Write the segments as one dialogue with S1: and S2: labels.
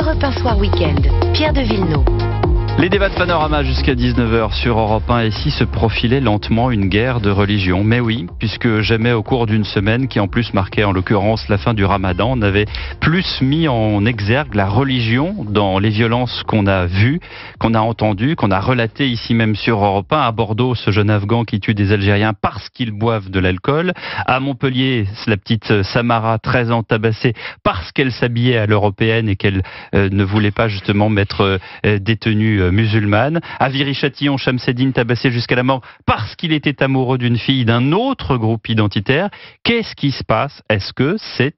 S1: Europe 1 Soir Week-end, Pierre de Villeneuve.
S2: Les débats de Panorama jusqu'à 19h sur Europe 1, et si se profilait lentement une guerre de religion. Mais oui, puisque jamais au cours d'une semaine, qui en plus marquait en l'occurrence la fin du Ramadan, on avait plus mis en exergue la religion dans les violences qu'on a vues, qu'on a entendues, qu'on a relatées ici même sur Europe 1. À Bordeaux, ce jeune Afghan qui tue des Algériens parce qu'ils boivent de l'alcool. À Montpellier, la petite Samara, 13 ans, tabassée parce qu'elle s'habillait à l'européenne et qu'elle ne voulait pas justement mettre détenue musulmane. À Viry-Châtillon, Chamseddine tabassé jusqu'à la mort parce qu'il était amoureux d'une fille d'un autre groupe identitaire. Qu'est-ce qui se passe? Est-ce que c'est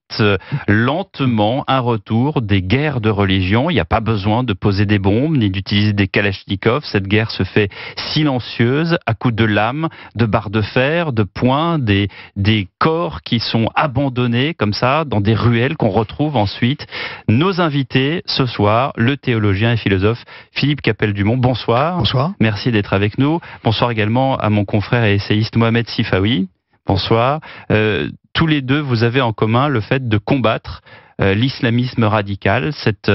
S2: lentement un retour des guerres de religion? Il n'y a pas besoin de poser des bombes ni d'utiliser des kalachnikovs. Cette guerre se fait silencieuse, à coups de lames, de barres de fer, de poings, des corps qui sont abandonnés comme ça dans des ruelles qu'on retrouve ensuite. Nos invités ce soir, le théologien et philosophe Philippe Capelle-Dumont. Bonsoir.
S3: Bonsoir.
S2: Merci d'être avec nous. Bonsoir également à mon confrère et essayiste Mohamed Sifawi. Bonsoir. Tous les deux, vous avez en commun le fait de combattre l'islamisme radical, cette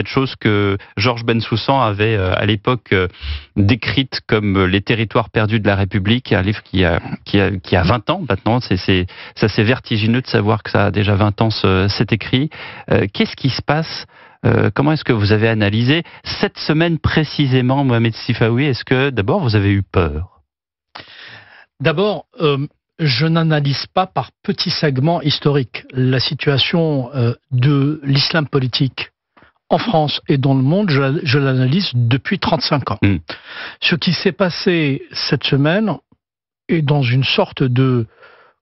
S2: chose que Georges Bensoussan avait à l'époque décrite comme les territoires perdus de la République, un livre qui a 20 ans maintenant. C'est assez vertigineux de savoir que ça a déjà 20 ans cet écrit. Qu'est-ce qui se passe? Comment est-ce que vous avez analysé cette semaine précisément, Mohamed Sifawi? Est-ce que d'abord vous avez eu peur?
S3: D'abord, je n'analyse pas par petits segments historiques la situation de l'islam politique en France et dans le monde. Je l'analyse depuis 35 ans. Ce qui s'est passé cette semaine est dans une sorte de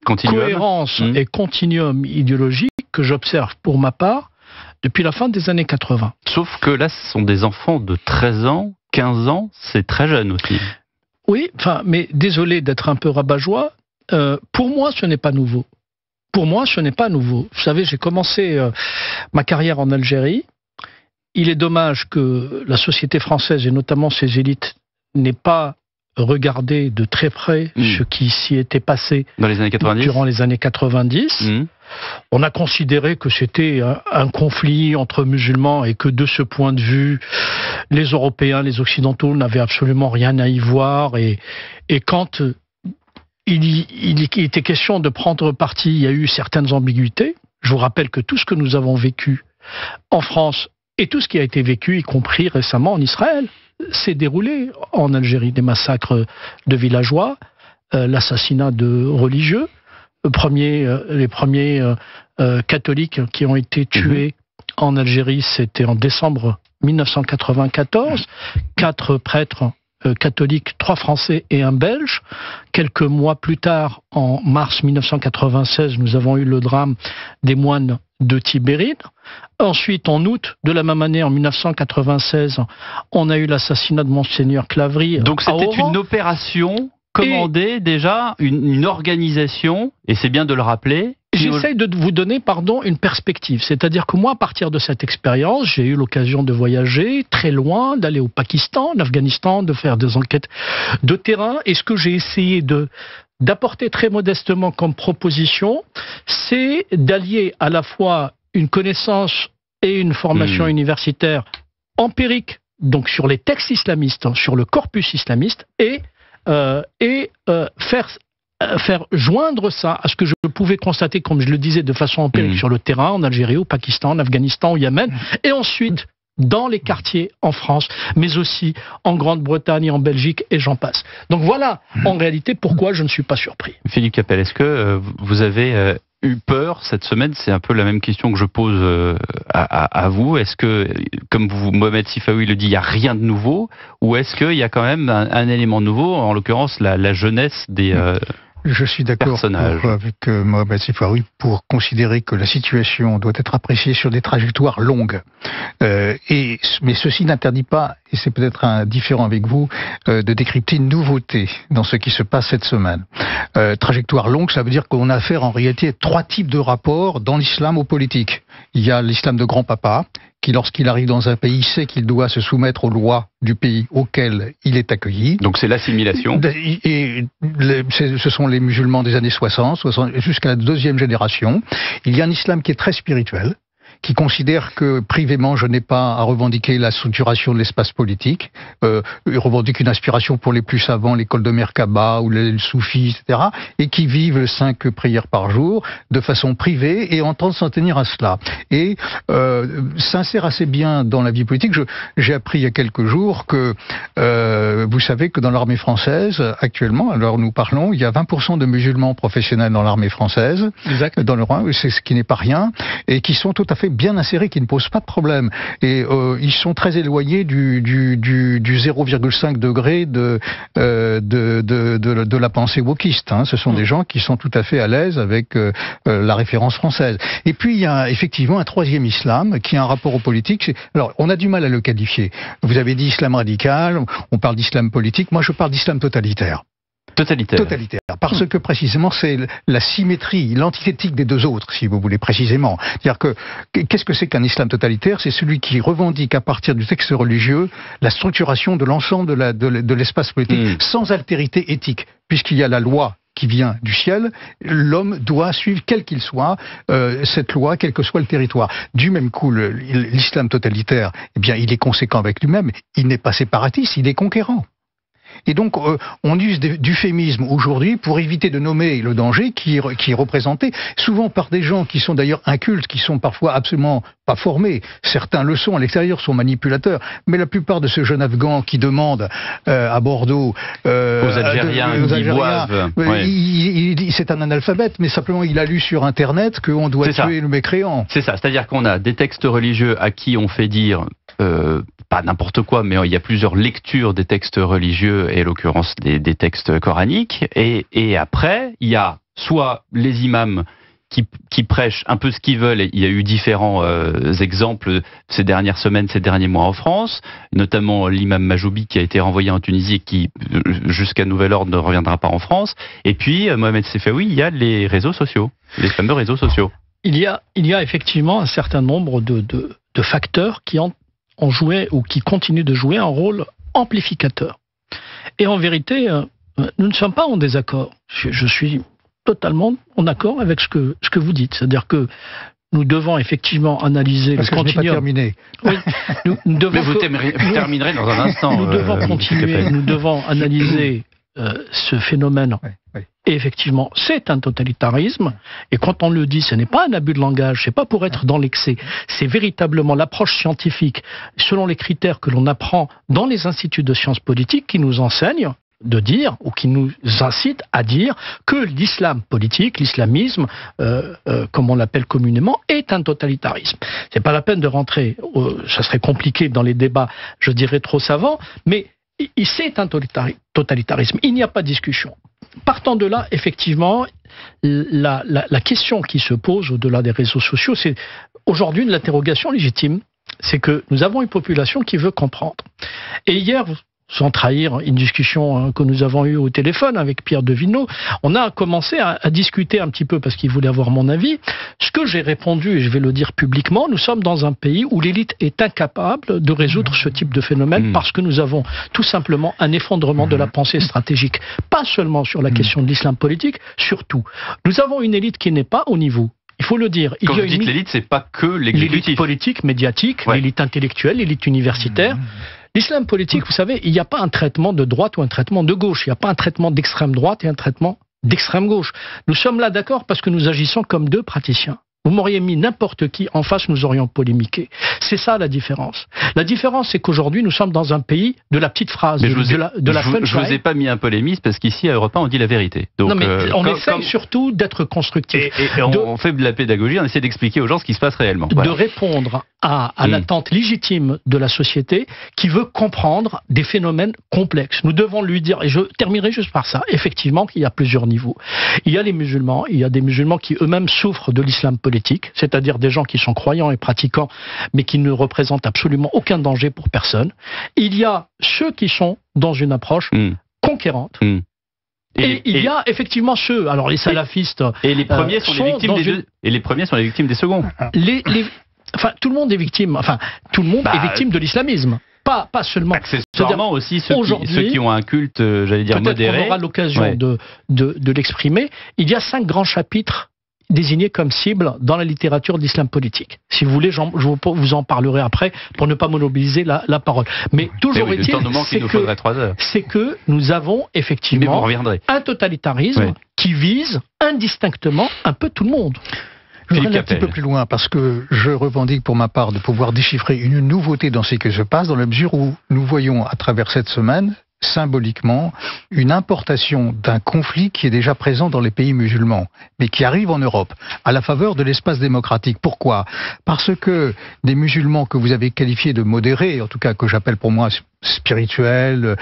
S3: cohérence et continuum idéologique que j'observe pour ma part depuis la fin des années 80.
S2: Sauf que là, ce sont des enfants de 13 ans, 15 ans, c'est très jeune aussi.
S3: Oui, mais désolé d'être un peu rabat-joie, pour moi, ce n'est pas nouveau. Pour moi, ce n'est pas nouveau. Vous savez, j'ai commencé ma carrière en Algérie. Il est dommage que la société française, et notamment ses élites, n'aient pas regardé de très près ce qui s'y était passé
S2: dans les années 90.
S3: Durant les années 90. On a considéré que c'était un conflit entre musulmans et que de ce point de vue, les Européens, les Occidentaux n'avaient absolument rien à y voir. Et quand il était question de prendre parti, il y a eu certaines ambiguïtés. Je vous rappelle que tout ce que nous avons vécu en France et tout ce qui a été vécu, y compris récemment en Israël, s'est déroulé en Algérie. Des massacres de villageois, l'assassinat de religieux. Les premiers catholiques qui ont été tués en Algérie, c'était en décembre 1994. 4 prêtres catholiques, 3 Français et 1 Belge. Quelques mois plus tard, en mars 1996, nous avons eu le drame des moines de Tibéride. Ensuite, en août de la même année, en 1996, on a eu l'assassinat de Monseigneur Claverie.
S2: Donc c'était une opération commandée déjà, une organisation, et c'est bien de le rappeler.
S3: J'essaye de vous donner, une perspective. C'est-à-dire que moi, à partir de cette expérience, j'ai eu l'occasion de voyager très loin, d'aller au Pakistan, en Afghanistan, de faire des enquêtes de terrain. Et ce que j'ai essayé d'apporter très modestement comme proposition, c'est d'allier à la fois une connaissance et une formation universitaire empirique, donc sur les textes islamistes, sur le corpus islamiste, et faire joindre ça à ce que je pouvais constater, comme je le disais, de façon empirique sur le terrain, en Algérie, au Pakistan, en Afghanistan, au Yémen, et ensuite dans les quartiers en France, mais aussi en Grande-Bretagne, en Belgique, et j'en passe. Donc voilà, en réalité, pourquoi je ne suis pas surpris.
S2: Philippe Capelle, est-ce que vous avez eu peur cette semaine? C'est un peu la même question que je pose à vous. Est-ce que, comme Mohamed Sifawi le dit, il n'y a rien de nouveau, ou est-ce qu'il y a quand même un élément nouveau, en l'occurrence la jeunesse des
S4: Je suis d'accord avec Mohamed Sifawi pour considérer que la situation doit être appréciée sur des trajectoires longues. Mais ceci n'interdit pas, et c'est peut-être différent avec vous, de décrypter une nouveauté dans ce qui se passe cette semaine. Trajectoire longue, ça veut dire qu'on a affaire en réalité à 3 types de rapports dans l'islam aux politiques. Il y a l'islam de grand-papa, qui, lorsqu'il arrive dans un pays, sait qu'il doit se soumettre aux lois du pays auquel il est accueilli.
S2: Donc c'est l'assimilation.
S4: Et ce sont les musulmans des années 60 jusqu'à la 2e génération. Il y a un islam qui est très spirituel, qui considère que privément je n'ai pas à revendiquer la structuration de l'espace politique, revendique une aspiration pour les plus savants, l'école de Merkaba ou les soufis, etc., et qui vivent 5 prières par jour de façon privée et entendent s'en tenir à cela. Et s'insère assez bien dans la vie politique. J'ai appris il y a quelques jours que vous savez que dans l'armée française, actuellement, alors nous parlons, il y a 20% de musulmans professionnels dans l'armée française, exact. Dans le rang, c'est ce qui n'est pas rien, et qui sont tout à fait bien insérés, qui ne posent pas de problème. Et ils sont très éloignés du 0,5 degré de la pensée wokiste. Hein. Ce sont des gens qui sont tout à fait à l'aise avec la référence française. Et puis il y a effectivement un troisième islam qui a un rapport aux politiques. Alors on a du mal à le qualifier. Vous avez dit islam radical, on parle d'islam politique, moi je parle d'islam totalitaire. Totalitaire. Parce que précisément c'est la symétrie, l'antithétique des deux autres, si vous voulez précisément. C'est-à-dire que qu'est-ce que c'est qu'un islam totalitaire? C'est celui qui revendique à partir du texte religieux la structuration de l'ensemble de l'espace politique sans altérité éthique, puisqu'il y a la loi qui vient du ciel, l'homme doit suivre, quel qu'il soit, cette loi, quel que soit le territoire. Du même coup, l'islam totalitaire, eh bien, il est conséquent avec lui-même, il n'est pas séparatiste, il est conquérant. Et donc, on use d'euphémisme aujourd'hui pour éviter de nommer le danger qui est représenté, souvent par des gens qui sont d'ailleurs incultes, qui sont parfois absolument pas formés. Certains le sont à l'extérieur, sont manipulateurs. Mais la plupart de ces jeunes Afghans qui demandent à Bordeaux...
S2: aux Algériens qui boivent...
S4: c'est un analphabète, mais simplement il a lu sur Internet qu'on doit tuer le mécréant.
S2: C'est ça, c'est-à-dire qu'on a des textes religieux à qui on fait dire... pas n'importe quoi, mais il y a plusieurs lectures des textes religieux, et en l'occurrence des textes coraniques, et après, il y a soit les imams qui prêchent un peu ce qu'ils veulent, et il y a eu différents exemples ces dernières semaines, ces derniers mois en France, notamment l'imam Majoubi qui a été renvoyé en Tunisie et qui, jusqu'à nouvel ordre, ne reviendra pas en France, et puis Mohamed Sefaoui, il y a les réseaux sociaux, les fameux réseaux sociaux.
S3: Il y a effectivement un certain nombre de facteurs qui ont joué ou qui continuent de jouer un rôle amplificateur. Et en vérité, nous ne sommes pas en désaccord. Je suis totalement en accord avec ce que vous dites. C'est-à-dire que nous devons effectivement analyser
S4: le continuum. Parce que je n'ai pas terminé.
S3: Oui, nous devons
S2: mais vous terminerez dans un instant.
S3: Nous devons continuer, nous devons analyser ce phénomène. Oui. Et effectivement, c'est un totalitarisme. Et quand on le dit, ce n'est pas un abus de langage, c'est pas pour être dans l'excès. C'est véritablement l'approche scientifique, selon les critères que l'on apprend dans les instituts de sciences politiques, qui nous enseignent de dire, ou qui nous incite à dire, que l'islam politique, l'islamisme, comme on l'appelle communément, est un totalitarisme. C'est pas la peine de rentrer, ça serait compliqué dans les débats, je dirais trop savants, mais c'est un totalitarisme. Il n'y a pas de discussion. Partant de là, effectivement, la question qui se pose au-delà des réseaux sociaux, c'est aujourd'hui l'interrogation légitime. C'est que nous avons une population qui veut comprendre. Et hier, sans trahir une discussion que nous avons eue au téléphone avec Pierre de Villeneuve, on a commencé à discuter un petit peu parce qu'il voulait avoir mon avis. Ce que j'ai répondu, et je vais le dire publiquement, nous sommes dans un pays où l'élite est incapable de résoudre ce type de phénomène parce que nous avons tout simplement un effondrement de la pensée stratégique. Pas seulement sur la question de l'islam politique, surtout. Nous avons une élite qui n'est pas au niveau. Il faut le dire.
S2: Quand vous dites l'élite, c'est pas que l'exécutif.
S3: L'élite politique, médiatique, l'élite intellectuelle, l'élite universitaire. L'islam politique, vous savez, il n'y a pas un traitement de droite ou un traitement de gauche. Il n'y a pas un traitement d'extrême droite et un traitement d'extrême gauche. Nous sommes là d'accord parce que nous agissons comme deux praticiens. Vous m'auriez mis n'importe qui en face, nous aurions polémiqué. C'est ça la différence. La différence, c'est qu'aujourd'hui, nous sommes dans un pays de la petite phrase,
S2: je vous ai pas mis un polémiste parce qu'ici, à Europe 1, on dit la vérité. Donc,
S3: non, mais on essaye surtout d'être constructif.
S2: Et on fait de la pédagogie, on essaie d'expliquer aux gens ce qui se passe réellement.
S3: De répondre à l'attente légitime de la société qui veut comprendre des phénomènes complexes. Nous devons lui dire, et je terminerai juste par ça, effectivement qu'il y a plusieurs niveaux. Il y a les musulmans, il y a des musulmans qui eux-mêmes souffrent de l'islam politique, c'est-à-dire des gens qui sont croyants et pratiquants, mais qui ne représentent absolument aucun danger pour personne. Il y a ceux qui sont dans une approche conquérante. Et il y a effectivement ceux, alors les salafistes...
S2: Et les premiers sont les victimes des deux. Et les premiers sont les victimes des seconds.
S3: Enfin, tout le monde est victime. Enfin, tout le monde est victime de l'islamisme. Pas seulement.
S2: Accessoirement aussi ceux qui ont un culte, j'allais dire, modéré.
S3: Peut-être qu'on aura l'occasion de l'exprimer. Il y a 5 grands chapitres désignés comme cible dans la littérature d'islam politique. Si vous voulez, je vous en parlerai après pour ne pas monopoliser la parole. Mais toujours est-il, c'est que nous avons effectivement un totalitarisme qui vise indistinctement un peu tout le monde.
S4: Je vais aller un petit peu plus loin parce que je revendique pour ma part de pouvoir déchiffrer une nouveauté dans ce qui se passe dans la mesure où nous voyons à travers cette semaine symboliquement une importation d'un conflit qui est déjà présent dans les pays musulmans, mais qui arrive en Europe, à la faveur de l'espace démocratique. Pourquoi ? Parce que des musulmans que vous avez qualifiés de modérés, en tout cas que j'appelle pour moi spirituels,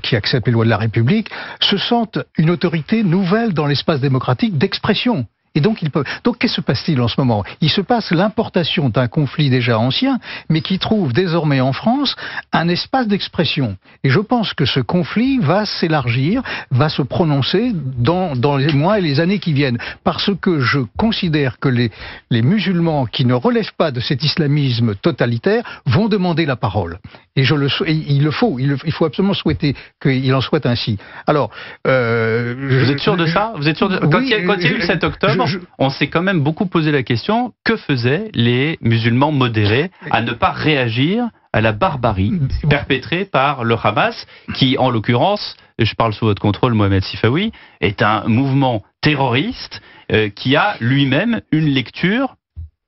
S4: qui acceptent les lois de la République, se sentent une autorité nouvelle dans l'espace démocratique d'expression. Et donc, qu'est-ce qui se passe-t-il en ce moment ? Il se passe l'importation d'un conflit déjà ancien, mais qui trouve désormais en France un espace d'expression. Et je pense que ce conflit va s'élargir, va se prononcer dans les mois et les années qui viennent. Parce que je considère que les musulmans qui ne relèvent pas de cet islamisme totalitaire vont demander la parole. Et il faut absolument souhaiter qu'il en soit ainsi. Alors,
S2: vous êtes sûr de ça ? Vous êtes sûr de... Quand il y a eu le 7 octobre, on s'est quand même beaucoup posé la question, que faisaient les musulmans modérés à ne pas réagir à la barbarie perpétrée par le Hamas, qui en l'occurrence, je parle sous votre contrôle, Mohamed Sifawi, est un mouvement terroriste qui a lui-même une lecture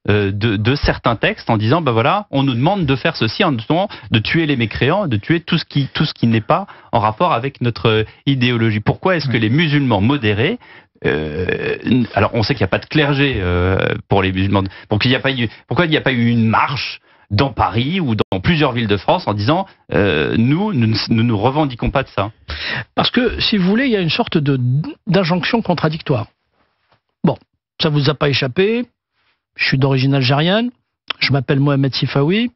S2: de certains textes en disant, ben voilà, on nous demande de faire ceci, en nous demandant de tuer les mécréants, de tuer tout ce qui n'est pas en rapport avec notre idéologie. Pourquoi est-ce que les musulmans modérés, alors on sait qu'il n'y a pas de clergé pour les musulmans, pourquoi il n'y a pas eu une marche dans Paris ou dans plusieurs villes de France en disant nous ne revendiquons pas de ça?
S3: Parce que, si vous voulez, il y a une sorte d'injonction contradictoire. Bon, ça vous a pas échappé. Je suis d'origine algérienne, je m'appelle Mohamed Sifawi.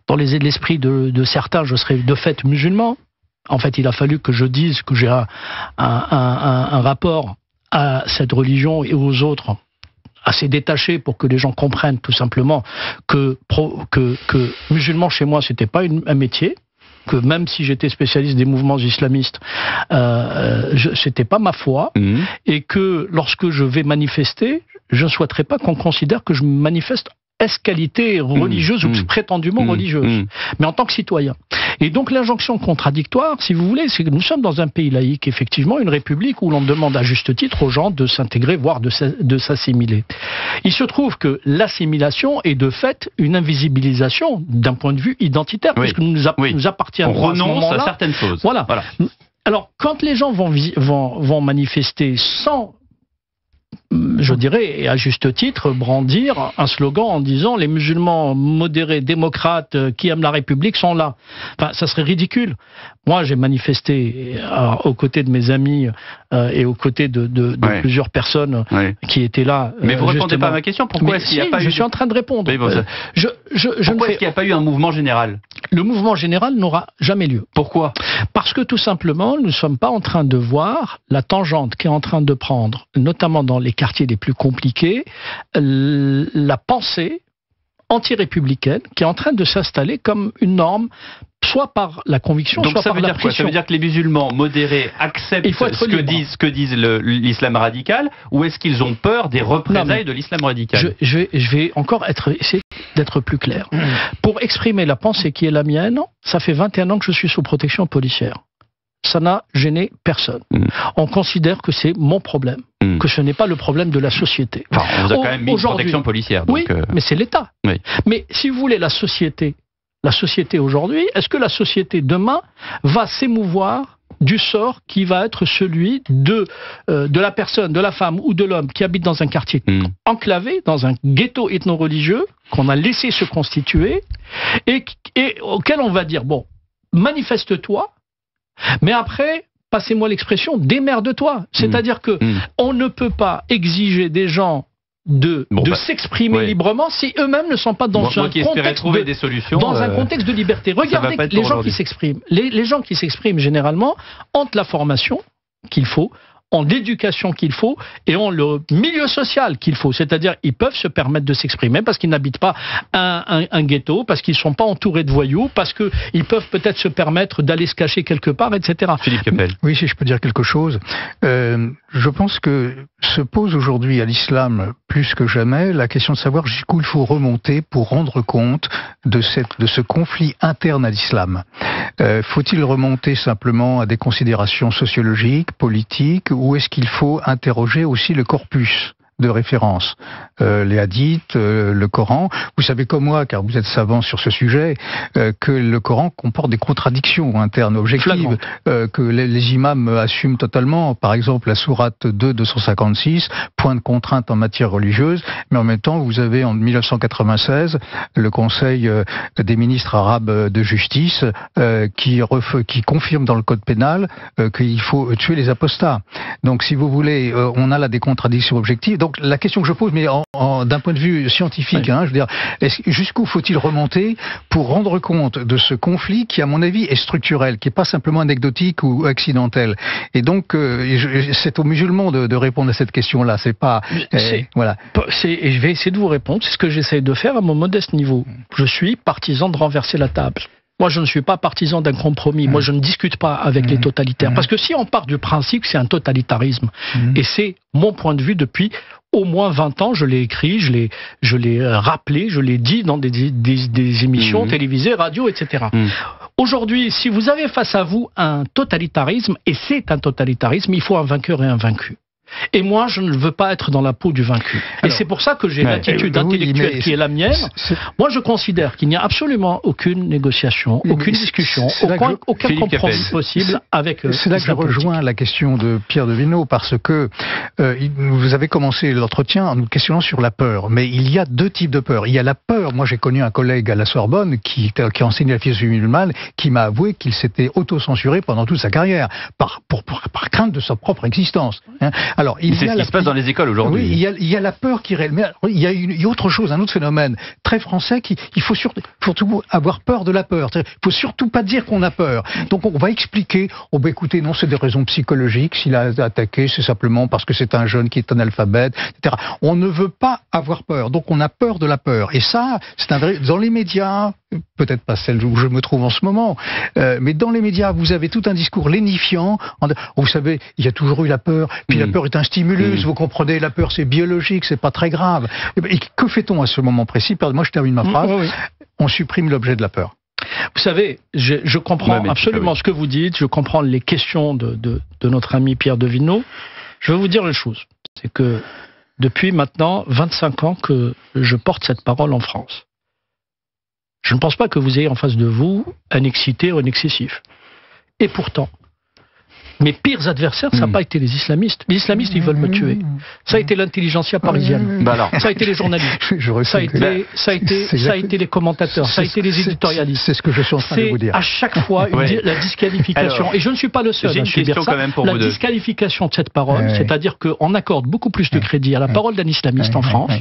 S3: Dans l'esprit de certains, je serais de fait musulman. En fait, il a fallu que je dise que j'ai un rapport à cette religion et aux autres assez détaché pour que les gens comprennent tout simplement que musulman chez moi, c'était pas un métier. Que même si j'étais spécialiste des mouvements islamistes, c'était pas ma foi, et que lorsque je vais manifester, je ne souhaiterais pas qu'on considère que je manifeste qualité religieuse ou prétendument religieuse, mais en tant que citoyen. Et donc l'injonction contradictoire, si vous voulez, c'est que nous sommes dans un pays laïque, effectivement, une république où l'on demande à juste titre aux gens de s'intégrer, voire de s'assimiler. Il se trouve que l'assimilation est de fait une invisibilisation d'un point de vue identitaire, puisque nous appartiendrons
S2: on renonce à certaines choses.
S3: Voilà. Alors, quand les gens vont manifester sans, je dirais, et à juste titre, brandir un slogan en disant les musulmans modérés, démocrates, qui aiment la République sont là. Enfin, ça serait ridicule. Moi, j'ai manifesté aux côtés de mes amis et aux côtés de plusieurs personnes qui étaient là.
S2: Mais vous ne répondez pas à ma question. Pourquoi est-ce qu'il n'y a pas eu...
S3: Je suis en train de répondre.
S2: Pourquoi est-ce qu'il n'y a pas eu un mouvement général ?
S3: Le mouvement général n'aura jamais lieu.
S2: Pourquoi ?
S3: Parce que tout simplement, nous ne sommes pas en train de voir la tangente qui est en train de prendre, notamment dans les quartiers les plus compliqués, la pensée anti-républicaine qui est en train de s'installer comme une norme, soit par la conviction, soit par la pression.
S2: Ça veut dire que les musulmans modérés acceptent ce que disent l'islam radical, ou est-ce qu'ils ont peur des représailles de l'islam radical ?
S3: Je vais encore essayer d'être plus clair. Pour exprimer la pensée qui est la mienne, ça fait 21 ans que je suis sous protection policière. Ça n'a gêné personne. On considère que c'est mon problème, que ce n'est pas le problème de la société.
S2: Enfin, on vous a quand même mis une protection policière. Donc
S3: oui, mais c'est l'État. Oui. Mais si vous voulez, la société aujourd'hui, est-ce que la société demain va s'émouvoir du sort qui va être celui de la personne, de la femme ou de l'homme qui habite dans un quartier enclavé, dans un ghetto ethno-religieux qu'on a laissé se constituer et auquel on va dire, bon, manifeste-toi, mais après, passez-moi l'expression, démerde-toi. C'est-à-dire que on ne peut pas exiger des gens de s'exprimer librement si eux-mêmes ne sont pas dans un contexte de liberté. Regardez les gens qui s'expriment. Les gens qui s'expriment généralement ont la formation qu'il faut ont l'éducation qu'il faut et ont le milieu social qu'il faut. C'est-à-dire, ils peuvent se permettre de s'exprimer parce qu'ils n'habitent pas un ghetto, parce qu'ils ne sont pas entourés de voyous, parce qu'ils peuvent peut-être se permettre d'aller se cacher quelque part, etc.
S2: Philippe Capel.
S4: Oui, si je peux dire quelque chose. Je pense que se pose aujourd'hui à l'islam plus que jamais la question de savoir jusqu'où il faut remonter pour rendre compte de ce conflit interne à l'islam. Faut-il remonter simplement à des considérations sociologiques, politiques, ou est-ce qu'il faut interroger aussi le corpus de référence, les hadiths, le Coran. Vous savez comme moi, car vous êtes savant sur ce sujet, que le Coran comporte des contradictions internes objectives que les imams assument totalement. Par exemple, la sourate 2, 256, point de contrainte en matière religieuse, mais en même temps, vous avez en 1996 le Conseil des ministres arabes de justice qui confirme dans le code pénal qu'il faut tuer les apostats. Donc, si vous voulez, on a là des contradictions objectives. Donc, la question que je pose, mais d'un point de vue scientifique, je veux dire, jusqu'où faut-il remonter pour rendre compte de ce conflit qui, à mon avis, est structurel, qui n'est pas simplement anecdotique ou accidentel. Et donc, c'est aux musulmans de répondre à cette question-là. C'est pas, voilà.
S3: Et je vais essayer de vous répondre. C'est ce que j'essaie de faire à mon modeste niveau. Je suis partisan de renverser la table. Moi, je ne suis pas partisan d'un compromis. Moi, je ne discute pas avec les totalitaires. Parce que si on part du principe que c'est un totalitarisme, et c'est mon point de vue depuis au moins 20 ans, je l'ai écrit, je l'ai rappelé, je l'ai dit dans des émissions télévisées, radio, etc. Aujourd'hui, si vous avez face à vous un totalitarisme, et c'est un totalitarisme, il faut un vainqueur et un vaincu. Et moi, je ne veux pas être dans la peau du vaincu. Et c'est pour ça que j'ai l'attitude intellectuelle qui est la mienne. Moi, je considère qu'il n'y a absolument aucune négociation, aucune discussion, aucun compromis possible avec
S4: c'est là que je rejoins la question de Pierre de Villeneuve, parce que vous avez commencé l'entretien en nous questionnant sur la peur. Mais il y a deux types de peur. Il y a la peur. Moi, j'ai connu un collègue à la Sorbonne qui enseignait la philosophie musulmane, qui m'a avoué qu'il s'était auto-censuré pendant toute sa carrière, par crainte de sa propre existence.
S2: Alors, c'est ce qui se passe dans les écoles aujourd'hui.
S4: Oui, il y a la peur qui réelle. Mais il y a autre chose, un autre phénomène très français il faut surtout avoir peur de la peur. Il faut surtout pas dire qu'on a peur. Donc on va expliquer, écoutez, non, c'est des raisons psychologiques. S'il a attaqué, c'est simplement parce que c'est un jeune qui est analphabète, etc. On ne veut pas avoir peur. Donc on a peur de la peur. Et ça, c'est un vrai. Dans les médias, peut-être pas celle où je me trouve en ce moment, mais dans les médias, vous avez tout un discours lénifiant. Vous savez, il y a toujours eu la peur, puis la peur est un stimulus, vous comprenez, la peur c'est biologique, c'est pas très grave. Et que fait-on à ce moment précis? Moi je termine ma phrase, on supprime l'objet de la peur.
S3: Vous savez, je comprends absolument ce que vous dites, je comprends les questions de notre ami Pierre de Villeneuve. Je vais vous dire une chose, c'est que depuis maintenant 25 ans que je porte cette parole en France. Je ne pense pas que vous ayez en face de vous un excité ou un excessif. Et pourtant, mes pires adversaires, ça n'a pas été les islamistes. Les islamistes, ils veulent me tuer. Ça a été l'intelligentsia parisienne. Ça a été les journalistes. Ça a été les commentateurs. Ça a été les éditorialistes.
S4: C'est ce que je suis en train de vous dire.
S3: C'est à chaque fois la disqualification. Alors, et je ne suis pas le seul à subir ça. La disqualification de cette parole, c'est-à-dire qu'on accorde beaucoup plus de crédit à la parole d'un islamiste en France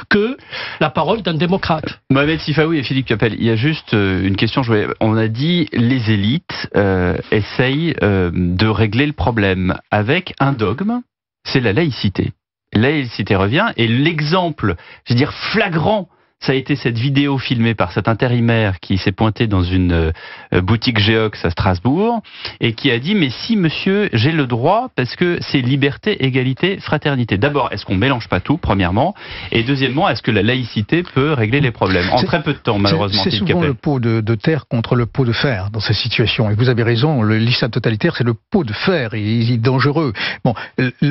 S3: que la parole d'un démocrate.
S2: Mohamed Sifaoui et Philippe Capel, il y a juste une question. On a dit les élites essayent de régler le problème avec un dogme, c'est la laïcité. La laïcité revient, et l'exemple, je veux dire, flagrant, ça a été cette vidéo filmée par cet intérimaire qui s'est pointé dans une boutique Geox à Strasbourg et qui a dit « Mais si, monsieur, j'ai le droit parce que c'est liberté, égalité, fraternité. » D'abord, est-ce qu'on ne mélange pas tout, premièrement? Et deuxièmement, est-ce que la laïcité peut régler les problèmes? En très peu de temps, malheureusement.
S4: C'est souvent le pot de terre contre le pot de fer dans ces situations. Et vous avez raison, l'islam totalitaire, c'est le pot de fer. Il est dangereux. Bon,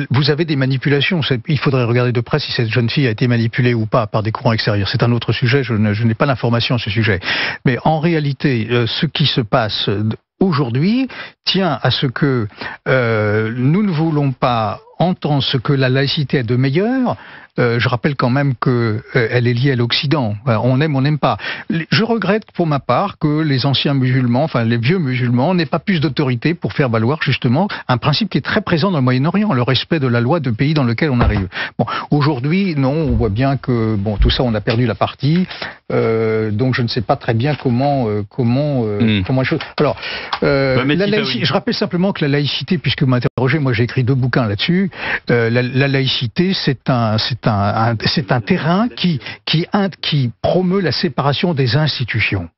S4: vous avez des manipulations. Il faudrait regarder de près si cette jeune fille a été manipulée ou pas par des courants extérieurs. C'est un autre sujet, je n'ai pas l'information à ce sujet. Mais en réalité, ce qui se passe aujourd'hui tient à ce que nous ne voulons pas entend ce que la laïcité a de meilleur, je rappelle quand même qu'elle est liée à l'Occident. On aime, on n'aime pas. Je regrette pour ma part que les anciens musulmans, enfin les vieux musulmans, n'aient pas plus d'autorité pour faire valoir justement un principe qui est très présent dans le Moyen-Orient, le respect de la loi de pays dans lequel on arrive. Bon, aujourd'hui, non, on voit bien que bon, tout ça, on a perdu la partie. Donc je ne sais pas très bien comment les choses. Alors, je rappelle simplement que la laïcité, puisque vous m'interrogez, moi j'ai écrit 2 bouquins là-dessus. La laïcité, c'est un terrain qui promeut la séparation des institutions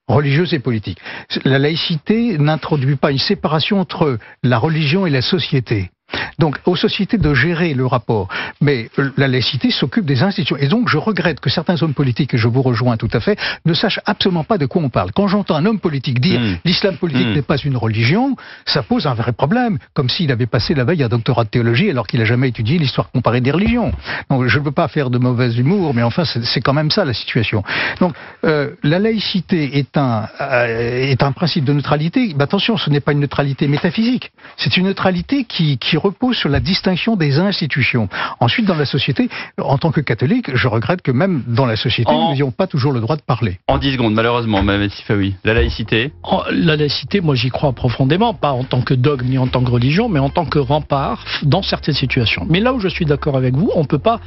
S4: religieuses et politiques. La laïcité n'introduit pas une séparation entre la religion et la société. Donc, aux sociétés de gérer le rapport. Mais la laïcité s'occupe des institutions. Et donc, je regrette que certains hommes politiques, et je vous rejoins tout à fait, ne sachent absolument pas de quoi on parle. Quand j'entends un homme politique dire l'islam politique n'est pas une religion, ça pose un vrai problème. Comme s'il avait passé la veille un doctorat de théologie alors qu'il n'a jamais étudié l'histoire comparée des religions. Donc, je ne veux pas faire de mauvais humour, mais enfin, c'est quand même ça la situation. Donc, la laïcité est un principe de neutralité. Mais attention, ce n'est pas une neutralité métaphysique. C'est une neutralité qui repose sur la distinction des institutions. Ensuite, dans la société, en tant que catholique, je regrette que même dans la société, nous n'ayons pas toujours le droit de parler.
S2: En 10 secondes, malheureusement, Mme Sifaoui. La laïcité ?
S3: La laïcité, moi j'y crois profondément, pas en tant que dogme ni en tant que religion, mais en tant que rempart dans certaines situations. Mais là où je suis d'accord avec vous, on ne peut pas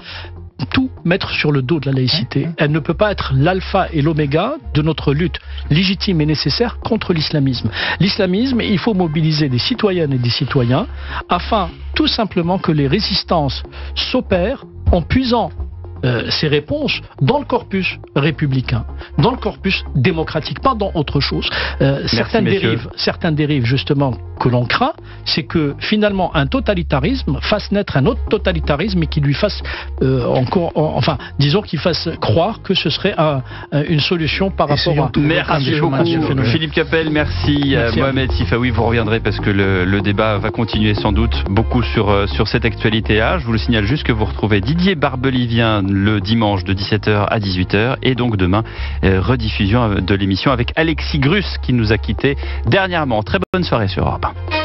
S3: tout mettre sur le dos de la laïcité. Elle ne peut pas être l'alpha et l'oméga de notre lutte légitime et nécessaire contre l'islamisme. L'islamisme, il faut mobiliser des citoyennes et des citoyens afin tout simplement que les résistances s'opèrent en puisant ces réponses dans le corpus républicain, dans le corpus démocratique, pas dans autre chose. Certaines dérives justement que l'on craint, c'est que finalement un totalitarisme fasse naître un autre totalitarisme et qui lui fasse disons qu'il fasse croire que ce serait une solution par rapport à...
S2: Merci beaucoup Philippe Capel, merci Mohamed Sifaoui, vous reviendrez parce que le débat va continuer sans doute beaucoup sur cette actualité-là. Je vous le signale juste que vous retrouvez Didier Barbelivien le dimanche de 17h à 18h et donc demain rediffusion de l'émission avec Alexis Grus qui nous a quittés dernièrement. Très bonne soirée sur Europe 1.